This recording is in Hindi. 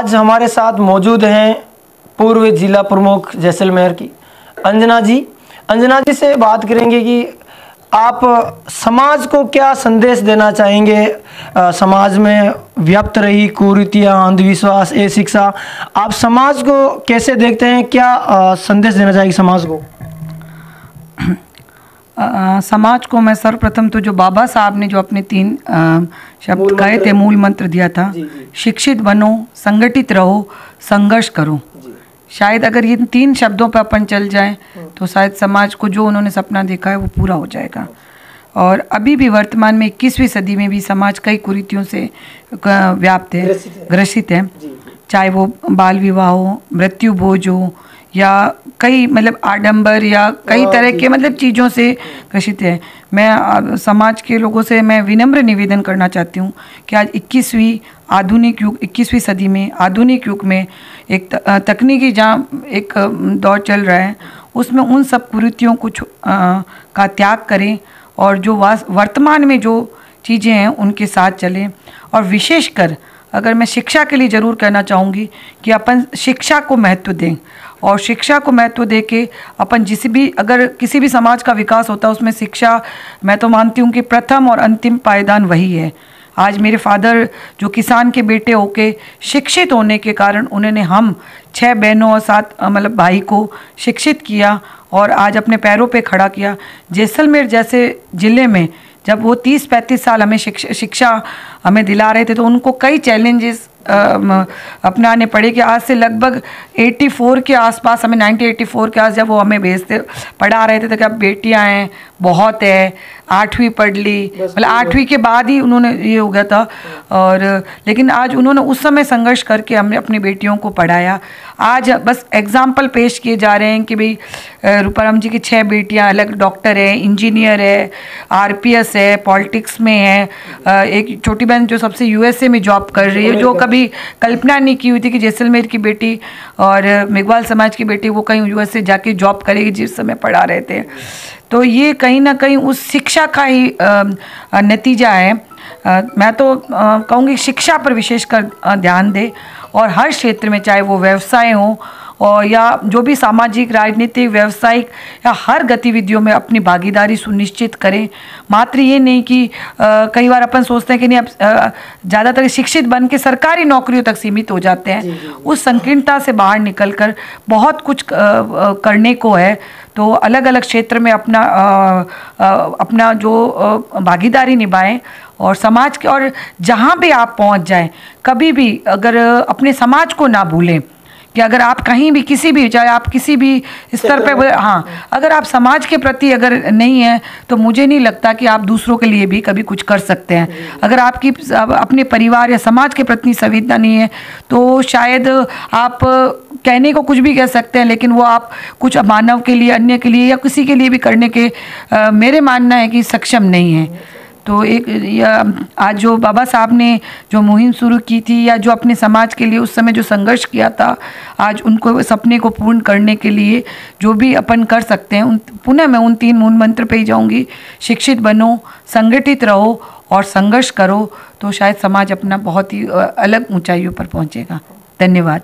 आज हमारे साथ मौजूद हैं पूर्व जिला प्रमुख जैसलमेर की अंजना जी। अंजना जी से बात करेंगे कि आप समाज को क्या संदेश देना चाहेंगे। समाज में व्याप्त रही कुरीतियाँ, अंधविश्वास, शिक्षा, आप समाज को कैसे देखते हैं, क्या संदेश देना चाहेंगे समाज को? समाज को मैं सर्वप्रथम तो जो बाबा साहब ने जो अपने 3 शब्द कहे थे, मूल मंत्र दिया था, शिक्षित बनो, संगठित रहो, संघर्ष करो। शायद अगर ये 3 शब्दों पर अपन चल जाएं तो शायद समाज को जो उन्होंने सपना देखा है वो पूरा हो जाएगा। और अभी भी वर्तमान में 21वीं सदी में भी समाज कई कुरीतियों से व्याप्त है, ग्रसित है। चाहे वो बाल विवाह हो, मृत्यु भोज हो, या कई मतलब आडंबर या कई तरह के मतलब चीज़ों से ग्रसित है। मैं समाज के लोगों से मैं विनम्र निवेदन करना चाहती हूँ कि आज 21वीं सदी में, आधुनिक युग में एक तकनीकी जहाँ एक दौर चल रहा है, उसमें उन सब कुरीतियों को का त्याग करें और जो वर्तमान में जो चीज़ें हैं उनके साथ चलें। और विशेषकर अगर मैं शिक्षा के लिए ज़रूर कहना चाहूँगी कि अपन शिक्षा को महत्व दें, और शिक्षा को महत्व दे के अपन अगर किसी भी समाज का विकास होता है उसमें शिक्षा, मैं तो मानती हूँ कि प्रथम और अंतिम पायदान वही है। आज मेरे फादर जो किसान के बेटे होके शिक्षित होने के कारण उन्होंने हम 6 बहनों और 7 मतलब भाई को शिक्षित किया और आज अपने पैरों पे खड़ा किया। जैसलमेर जैसे ज़िले में जब वो 30-35 साल हमें शिक्षा हमें दिला रहे थे तो उनको कई चैलेंजेस अपनाने पड़े कि आज से लगभग 84 के आसपास, हमें 1984 के आस जब वो हमें पढ़ा रहे थे तो क्या बेटियां हैं बहुत है, 8वीं पढ़ ली, मतलब 8वीं के बाद ही उन्होंने ये हो गया था। और लेकिन आज उन्होंने उस समय संघर्ष करके हमने अपनी बेटियों को पढ़ाया। आज बस एग्जाम्पल पेश किए जा रहे हैं कि भाई रूपाराम जी की 6 बेटियां अलग डॉक्टर है, इंजीनियर है, RPS है, पॉलिटिक्स में है। एक छोटी बहन जो सबसे USA में जॉब कर रही है, जो कभी कल्पना नहीं की हुई थी कि जैसलमेर की बेटी और मेघवाल समाज की बेटी वो कहीं USA जाके जॉब करेगी जिस समय पढ़ा रहे थे। तो ये कहीं ना कहीं उस शिक्षा का ही नतीजा है। मैं तो कहूँगी शिक्षा पर विशेषकर ध्यान दे और हर क्षेत्र में, चाहे वो व्यवसाय हो और या जो भी सामाजिक, राजनीतिक, व्यावसायिक या हर गतिविधियों में अपनी भागीदारी सुनिश्चित करें। मात्र ये नहीं कि कई बार अपन सोचते हैं कि नहीं, अब ज़्यादातर शिक्षित बन के सरकारी नौकरियों तक सीमित हो जाते हैं। उस संकीर्णता से बाहर निकलकर बहुत कुछ करने को है। तो अलग अलग क्षेत्र में अपना जो भागीदारी निभाएं और समाज के, और जहाँ भी आप पहुँच जाएं, कभी भी अगर अपने समाज को ना भूलें कि अगर आप कहीं भी किसी भी, चाहे आप किसी भी स्तर पे, हाँ, अगर आप समाज के प्रति अगर नहीं है तो मुझे नहीं लगता कि आप दूसरों के लिए भी कभी कुछ कर सकते हैं। अगर आपकी अपने परिवार या समाज के प्रति संवेदना नहीं है तो शायद आप कहने को कुछ भी कह सकते हैं, लेकिन वो आप कुछ मानव के लिए, अन्य के लिए या किसी के लिए भी करने के मेरे मानना है कि सक्षम नहीं है। तो आज जो बाबा साहब ने जो मुहिम शुरू की थी या जो अपने समाज के लिए उस समय जो संघर्ष किया था, आज उनको सपने को पूर्ण करने के लिए जो भी अपन कर सकते हैं, पुनः मैं उन 3 मूल मंत्र पे ही जाऊंगी। शिक्षित बनो, संगठित रहो और संघर्ष करो, तो शायद समाज अपना बहुत ही अलग ऊंचाइयों पर पहुंचेगा। धन्यवाद।